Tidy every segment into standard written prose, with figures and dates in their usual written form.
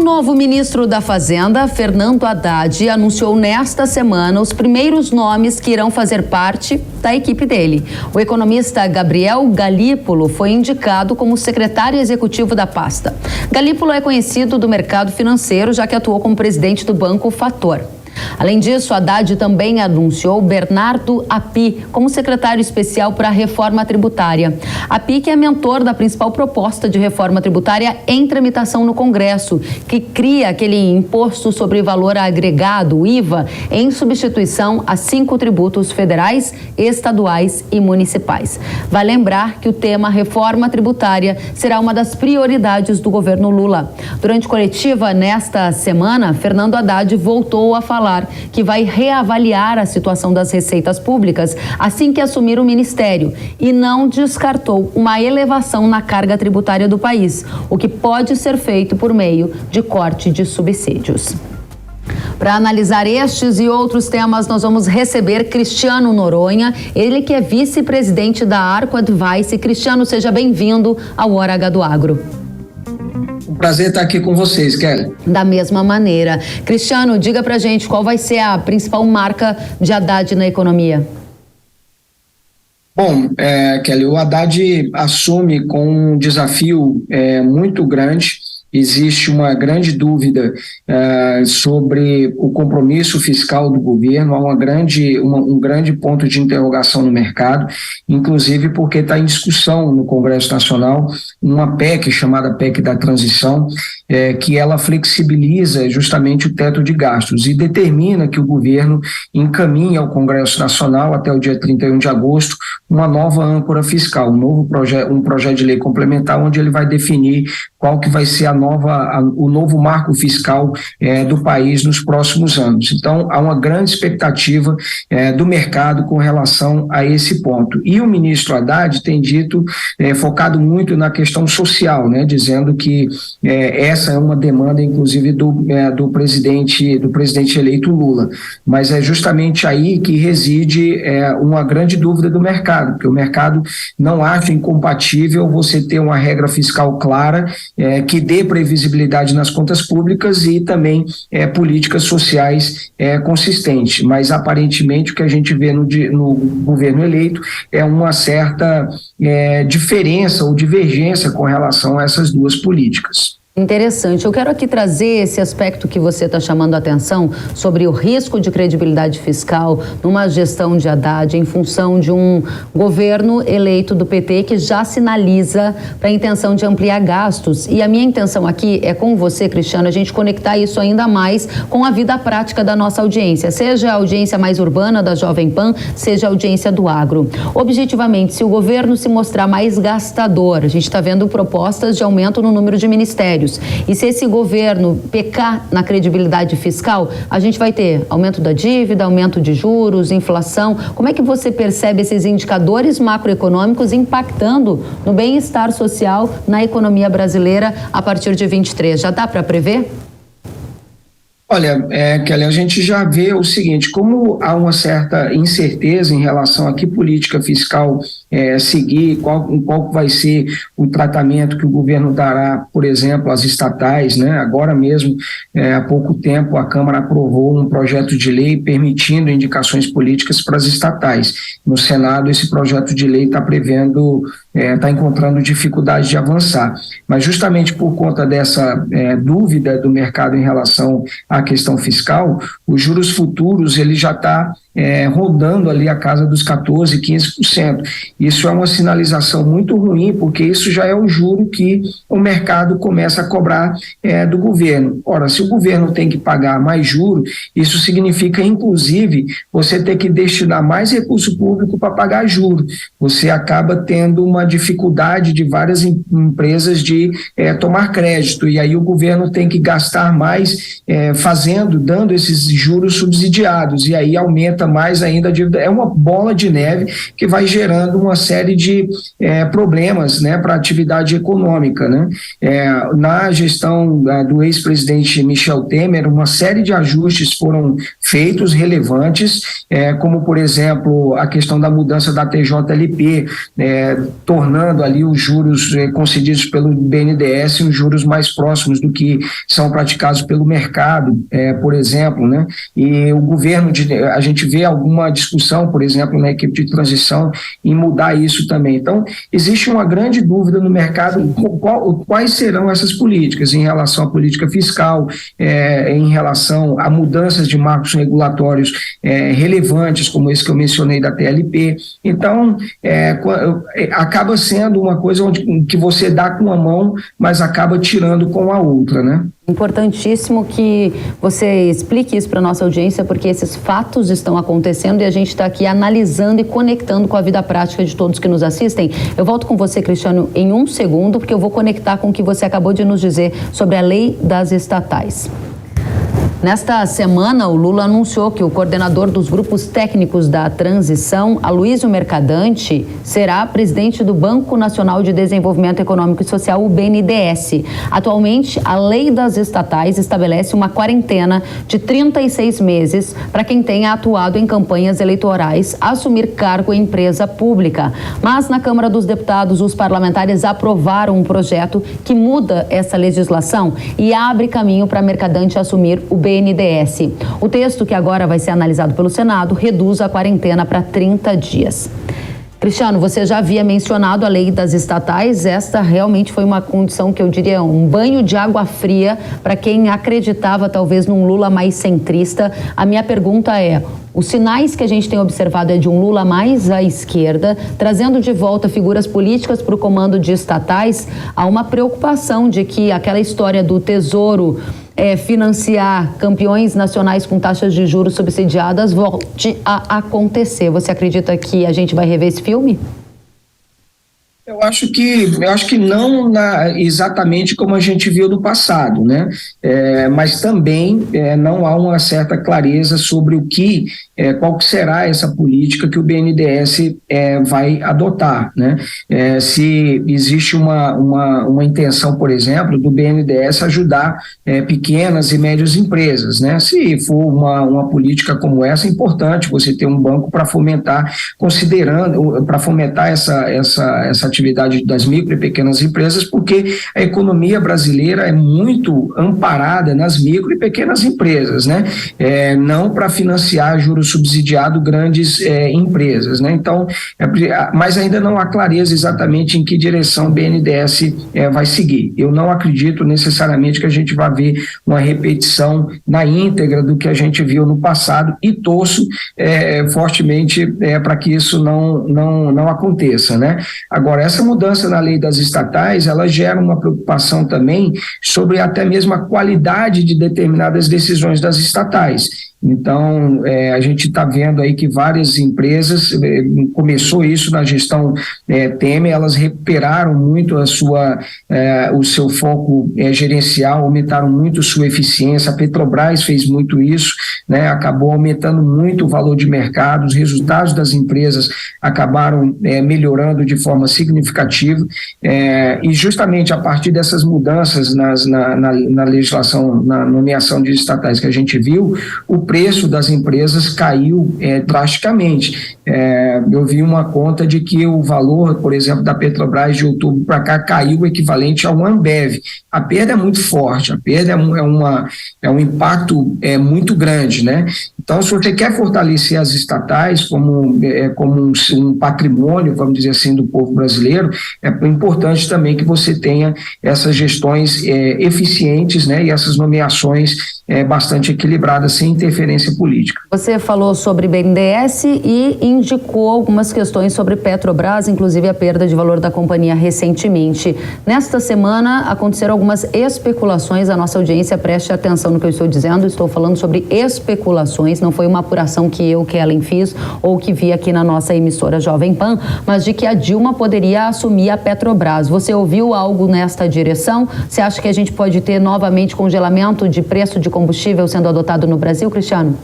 novo ministro da Fazenda, Fernando Haddad, anunciou nesta semana os primeiros nomes que irão fazer parte da equipe dele. O economista Gabriel Galípolo foi indicado como secretário executivo da pasta. Galípolo é conhecido do mercado financeiro, já que atuou como presidente do Banco Fator. Além disso, Haddad também anunciou Bernardo Api como secretário especial para a reforma tributária. Api, que é mentor da principal proposta de reforma tributária em tramitação no Congresso, que cria aquele imposto sobre valor agregado, o IVA, em substituição a 5 tributos federais, estaduais e municipais. Vai lembrar que o tema reforma tributária será uma das prioridades do governo Lula. Durante coletiva nesta semana, Fernando Haddad voltou a falar que vai reavaliar a situação das receitas públicas assim que assumir o ministério e não descartou uma elevação na carga tributária do país, o que pode ser feito por meio de corte de subsídios. Para analisar estes e outros temas, nós vamos receber Cristiano Noronha, ele que é vice-presidente da Arco Advice. Cristiano, seja bem-vindo ao Hora H do Agro. Um prazer estar aqui com vocês, Kelly. Da mesma maneira. Cristiano, diga pra gente qual vai ser a principal marca de Haddad na economia. Bom, Kelly, o Haddad assume com um desafio muito grande. Existe uma grande dúvida sobre o compromisso fiscal do governo, há um grande ponto de interrogação no mercado, inclusive porque está em discussão no Congresso Nacional uma PEC chamada PEC da Transição, que ela flexibiliza justamente o teto de gastos e determina que o governo encaminhe ao Congresso Nacional até o dia 31 de agosto uma nova âncora fiscal, um projeto de lei complementar onde ele vai definir qual que vai ser o novo marco fiscal do país nos próximos anos. Então, há uma grande expectativa do mercado com relação a esse ponto. E o ministro Haddad tem dito, focado muito na questão social, né, dizendo que essa é uma demanda, inclusive, do presidente eleito Lula. Mas é justamente aí que reside uma grande dúvida do mercado, porque o mercado não acha incompatível você ter uma regra fiscal clara, que dê previsibilidade nas contas públicas e também políticas sociais consistentes. Mas, aparentemente, o que a gente vê no governo eleito é uma certa diferença ou divergência com relação a essas duas políticas. Interessante. Eu quero aqui trazer esse aspecto que você está chamando a atenção sobre o risco de credibilidade fiscal numa gestão de Haddad em função de um governo eleito do PT que já sinaliza para a intenção de ampliar gastos. E a minha intenção aqui é com você, Cristiano, a gente conectar isso ainda mais com a vida prática da nossa audiência, seja a audiência mais urbana da Jovem Pan, seja a audiência do agro. Objetivamente, se o governo se mostrar mais gastador, a gente está vendo propostas de aumento no número de ministérios. E se esse governo pecar na credibilidade fiscal, a gente vai ter aumento da dívida, aumento de juros, inflação. Como é que você percebe esses indicadores macroeconômicos impactando no bem-estar social na economia brasileira a partir de 23? Já dá para prever? Olha, Kelly, a gente já vê o seguinte, como há uma certa incerteza em relação a que política fiscal seguir, qual vai ser o tratamento que o governo dará, por exemplo, às estatais, né? Agora mesmo, há pouco tempo, a Câmara aprovou um projeto de lei permitindo indicações políticas para as estatais. No Senado, esse projeto de lei está encontrando dificuldade de avançar. Mas justamente por conta dessa dúvida do mercado em relação à questão fiscal, os juros futuros ele já está rodando ali a casa dos 14%, 15%. Isso é uma sinalização muito ruim, porque isso já é o juro que o mercado começa a cobrar do governo. Ora, se o governo tem que pagar mais juro, isso significa, inclusive, você ter que destinar mais recurso público para pagar juro. Você acaba tendo uma dificuldade de várias empresas de tomar crédito, e aí o governo tem que gastar mais dando esses juros subsidiados, e aí aumenta mais ainda a dívida. É uma bola de neve que vai gerando uma série de problemas, né, para a atividade econômica, né? Na gestão do ex-presidente Michel Temer, uma série de ajustes foram feitos relevantes, como, por exemplo, a questão da mudança da TJLP, tornando ali os juros concedidos pelo BNDES uns juros mais próximos do que são praticados pelo mercado, por exemplo, né? E o governo, a gente vê alguma discussão, por exemplo, na equipe de transição, em mudar isso também. Então, existe uma grande dúvida no mercado quais serão essas políticas em relação à política fiscal, em relação a mudanças de marcos regulatórios relevantes, como esse que eu mencionei da TLP. Então, acaba sendo uma coisa que você dá com uma mão, mas acaba tirando com a outra, né? Importantíssimo que você explique isso para a nossa audiência, porque esses fatos estão acontecendo e a gente está aqui analisando e conectando com a vida prática de todos que nos assistem. Eu volto com você, Cristiano, em um segundo, porque eu vou conectar com o que você acabou de nos dizer sobre a lei das estatais. Nesta semana, o Lula anunciou que o coordenador dos grupos técnicos da transição, Aloysio Mercadante, será presidente do Banco Nacional de Desenvolvimento Econômico e Social, o BNDES. Atualmente, a lei das estatais estabelece uma quarentena de 36 meses para quem tenha atuado em campanhas eleitorais assumir cargo em empresa pública. Mas na Câmara dos Deputados, os parlamentares aprovaram um projeto que muda essa legislação e abre caminho para Mercadante assumir o BNDES. O texto, que agora vai ser analisado pelo Senado, reduz a quarentena para 30 dias. Cristiano, você já havia mencionado a lei das estatais. Esta realmente foi uma condição que eu diria um banho de água fria para quem acreditava talvez num Lula mais centrista. A minha pergunta é: os sinais que a gente tem observado é de um Lula mais à esquerda, trazendo de volta figuras políticas para o comando de estatais. Há uma preocupação de que aquela história do Tesouro financiar campeões nacionais com taxas de juros subsidiadas volte a acontecer. Você acredita que a gente vai rever esse filme? Eu acho que não exatamente como a gente viu no passado, né? Mas também não há uma certa clareza sobre qual que será essa política que o BNDES vai adotar, né? Se existe uma intenção, por exemplo, do BNDES ajudar pequenas e médias empresas, né? Se for uma política como essa, é importante você ter um banco para fomentar, para fomentar essa atividade das micro e pequenas empresas, porque a economia brasileira é muito amparada nas micro e pequenas empresas, né? Não para financiar juros subsidiado grandes empresas, né? Então, mas ainda não há clareza exatamente em que direção o BNDES vai seguir. Eu não acredito necessariamente que a gente vai ver uma repetição na íntegra do que a gente viu no passado e torço fortemente para que isso não aconteça, né? Agora, essa mudança na lei das estatais, ela gera uma preocupação também sobre até mesmo a qualidade de determinadas decisões das estatais. Então, a gente está vendo aí que várias empresas, começou isso na gestão Temer, elas recuperaram muito o seu foco gerencial, aumentaram muito sua eficiência. A Petrobras fez muito isso, né? Acabou aumentando muito o valor de mercado, os resultados das empresas acabaram melhorando de forma significativa, e justamente a partir dessas mudanças na legislação, na nomeação de estatais que a gente viu, o preço das empresas caiu drasticamente. Eu vi uma conta de que o valor, por exemplo, da Petrobras de outubro para cá caiu o equivalente a um Ambev. A perda é muito forte, a perda é um impacto muito grande, né? Então, se você quer fortalecer as estatais como um patrimônio, vamos dizer assim, do povo brasileiro, é importante também que você tenha essas gestões eficientes, né? E essas nomeações bastante equilibradas, sem interferência política. Você falou sobre BNDES e indicou algumas questões sobre Petrobras, inclusive a perda de valor da companhia recentemente. Nesta semana aconteceram algumas especulações, a nossa audiência preste atenção no que eu estou dizendo, estou falando sobre especulações, não foi uma apuração que eu, Kellen, fiz ou que vi aqui na nossa emissora Jovem Pan, mas de que a Dilma poderia assumir a Petrobras. Você ouviu algo nesta direção? Você acha que a gente pode ter novamente congelamento de preço de combustível sendo adotado no Brasil, Cristiano?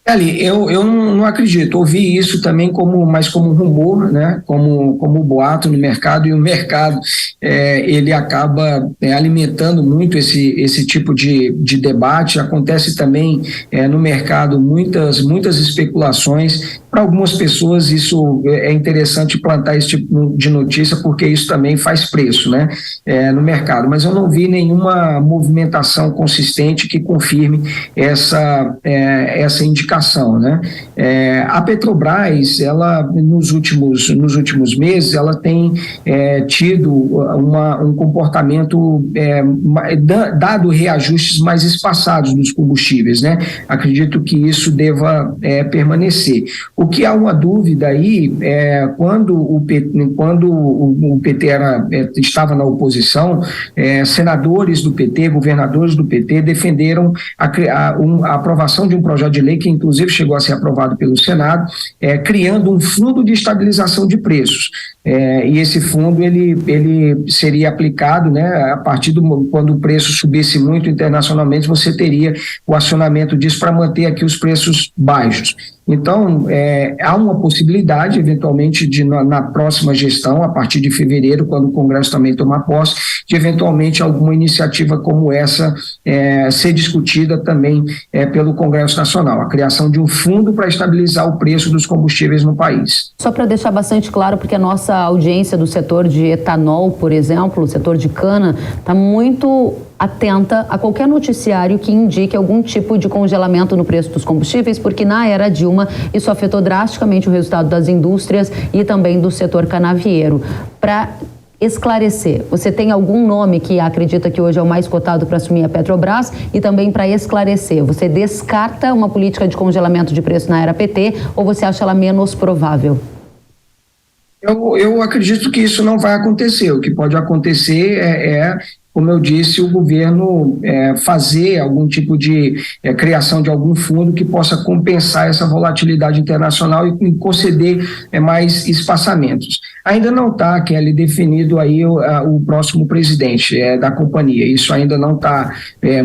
Ali, eu não acredito. Ouvi isso também mais como rumor, né? Como boato no mercado, e o mercado ele acaba alimentando muito esse tipo de debate. Acontece também no mercado muitas especulações Para algumas pessoas isso é interessante plantar esse tipo de notícia, porque isso também faz preço, né, no mercado, mas eu não vi nenhuma movimentação consistente que confirme essa indicação, né. A Petrobras, ela nos últimos meses, ela tem tido um comportamento, dado reajustes mais espaçados dos combustíveis, né. Acredito que isso deva permanecer. O que há uma dúvida aí quando o PT estava na oposição, senadores do PT, governadores do PT defenderam a aprovação de um projeto de lei que inclusive chegou a ser aprovado pelo Senado, criando um fundo de estabilização de preços. E esse fundo ele seria aplicado, né, a partir quando o preço subisse muito internacionalmente, você teria o acionamento disso para manter aqui os preços baixos. Então, há uma possibilidade, eventualmente, na próxima gestão, a partir de fevereiro, quando o Congresso também tomar posse, de eventualmente alguma iniciativa como essa ser discutida também pelo Congresso Nacional, a criação de um fundo para estabilizar o preço dos combustíveis no país. Só para deixar bastante claro, porque a nossa audiência do setor de etanol, por exemplo, o setor de cana, está muito atenta a qualquer noticiário que indique algum tipo de congelamento no preço dos combustíveis, porque na era Dilma isso afetou drasticamente o resultado das indústrias e também do setor canavieiro. Para esclarecer, você tem algum nome que acredita que hoje é o mais cotado para assumir a Petrobras? E também para esclarecer, você descarta uma política de congelamento de preço na era PT ou você acha ela menos provável? Eu acredito que isso não vai acontecer. O que pode acontecer como eu disse, o governo fazer algum tipo de criação de algum fundo que possa compensar essa volatilidade internacional e conceder mais espaçamentos. Ainda não está, Kelly, definido aí o próximo presidente da companhia. Isso ainda não está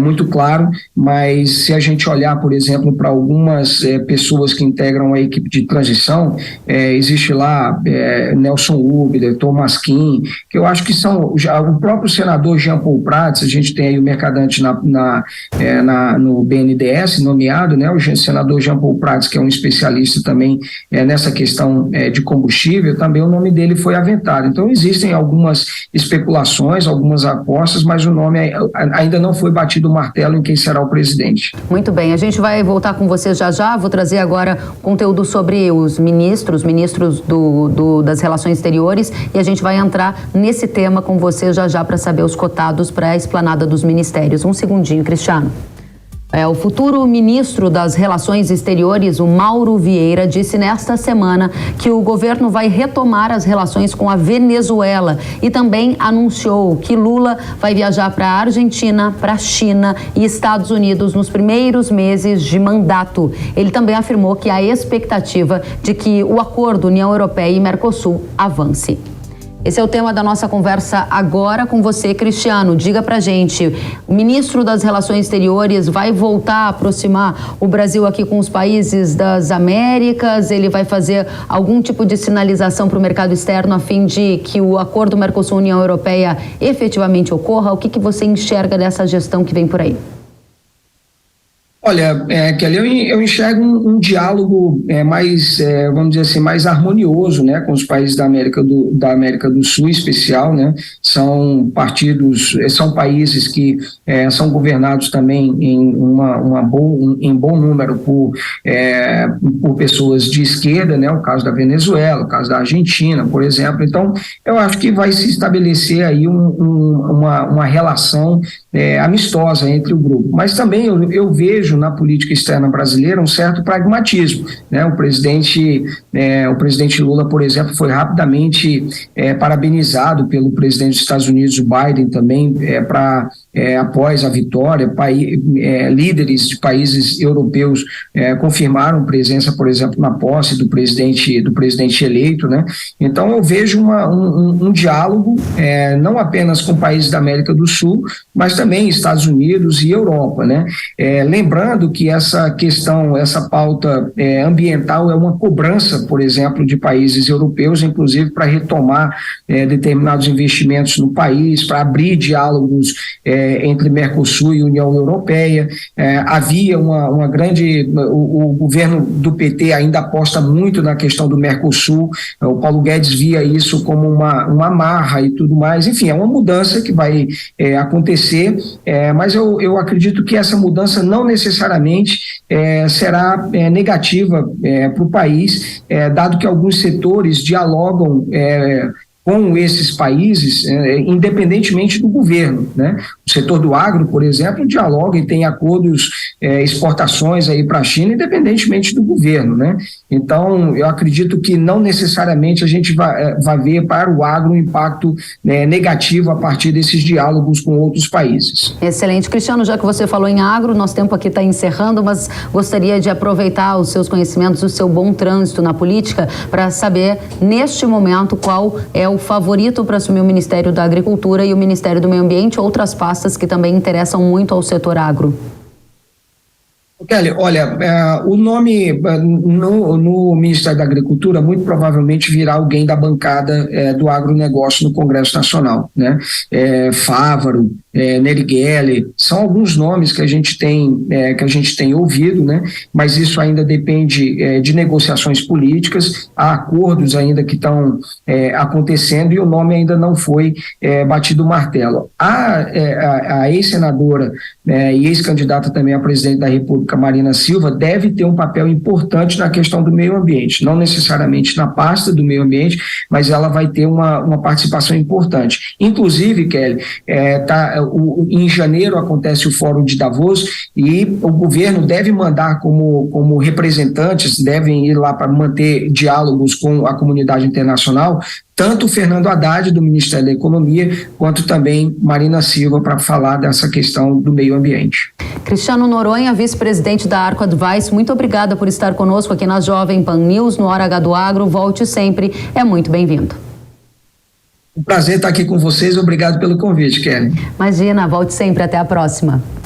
muito claro, mas se a gente olhar, por exemplo, para algumas pessoas que integram a equipe de transição, existe lá Nelson Ubner, Thomas Kim, que eu acho que são o próprio senador Jean Paul Prats, a gente tem aí o Mercadante no BNDES nomeado, né, o senador Jean Paul Prats, que é um especialista também nessa questão de combustível, também o nome dele foi aventado. Então existem algumas especulações, algumas apostas, mas o nome ainda não foi batido o martelo em quem será o presidente. Muito bem, a gente vai voltar com você já, vou trazer agora conteúdo sobre os ministros das relações exteriores, e a gente vai entrar nesse tema com você já para saber os cotados para a esplanada dos ministérios. Um segundinho, Cristiano. O futuro ministro das Relações Exteriores, o Mauro Vieira, disse nesta semana que o governo vai retomar as relações com a Venezuela e também anunciou que Lula vai viajar para a Argentina, para a China e Estados Unidos nos primeiros meses de mandato. Ele também afirmou que há expectativa de que o acordo União Europeia e Mercosul avance. Esse é o tema da nossa conversa agora com você, Cristiano. Diga pra gente, o ministro das Relações Exteriores vai voltar a aproximar o Brasil aqui com os países das Américas? Ele vai fazer algum tipo de sinalização para o mercado externo a fim de que o acordo Mercosul-União Europeia efetivamente ocorra? O que você enxerga dessa gestão que vem por aí? Olha, Kelly, eu enxergo um diálogo mais, vamos dizer assim, mais harmonioso, né, com os países da América do Sul, em especial, né, são países que são governados também em bom número por pessoas de esquerda, né, o caso da Venezuela, o caso da Argentina, por exemplo. Então, eu acho que vai se estabelecer aí uma relação amistosa entre o grupo. Mas também eu vejo na política externa brasileira um certo pragmatismo, né? O presidente Lula, por exemplo, foi rapidamente parabenizado pelo presidente dos Estados Unidos, o Biden, também após a vitória. Líderes de países europeus confirmaram presença, por exemplo, na posse do presidente eleito, né? Então eu vejo um diálogo não apenas com países da América do Sul, mas também Estados Unidos e Europa, né? Lembrando lembrando que essa questão, essa pauta ambiental é uma cobrança, por exemplo, de países europeus, inclusive para retomar determinados investimentos no país, para abrir diálogos entre Mercosul e União Europeia. Havia uma grande... O governo do PT ainda aposta muito na questão do Mercosul, o Paulo Guedes via isso como uma amarra e tudo mais. Enfim, é uma mudança que vai acontecer, mas eu acredito que essa mudança não necessariamente será negativa para o país, dado que alguns setores dialogam com esses países, independentemente do governo, né? O setor do agro, por exemplo, dialoga e tem acordos, exportações aí para a China, independentemente do governo, né? Então, eu acredito que não necessariamente a gente vai ver para o agro um impacto negativo a partir desses diálogos com outros países. Excelente. Cristiano, já que você falou em agro, nosso tempo aqui está encerrando, mas gostaria de aproveitar os seus conhecimentos, o seu bom trânsito na política, para saber, neste momento, qual é o favorito para assumir o Ministério da Agricultura e o Ministério do Meio Ambiente, outras pastas que também interessam muito ao setor agro. Kelly, olha, o nome no Ministério da Agricultura muito provavelmente virá alguém da bancada do agronegócio no Congresso Nacional, né? Fávaro, Nery Geller, são alguns nomes que a gente tem ouvido, né? Mas isso ainda depende de negociações políticas, há acordos ainda que estão acontecendo e o nome ainda não foi batido o martelo. A ex-senadora e ex-candidata também a presidente da República, Marina Silva, deve ter um papel importante na questão do meio ambiente, não necessariamente na pasta do meio ambiente, mas ela vai ter uma participação importante. Inclusive, Kelly, em janeiro acontece o Fórum de Davos e o governo deve mandar como representantes, devem ir lá para manter diálogos com a comunidade internacional, tanto o Fernando Haddad, do Ministério da Economia, quanto também Marina Silva, para falar dessa questão do meio ambiente. Cristiano Noronha, vice-presidente da Arco Advice, muito obrigada por estar conosco aqui na Jovem Pan News, no Hora H do Agro. Volte sempre, é muito bem-vindo. Um prazer estar aqui com vocês, obrigado pelo convite, Kelly. Imagina, volte sempre, até a próxima.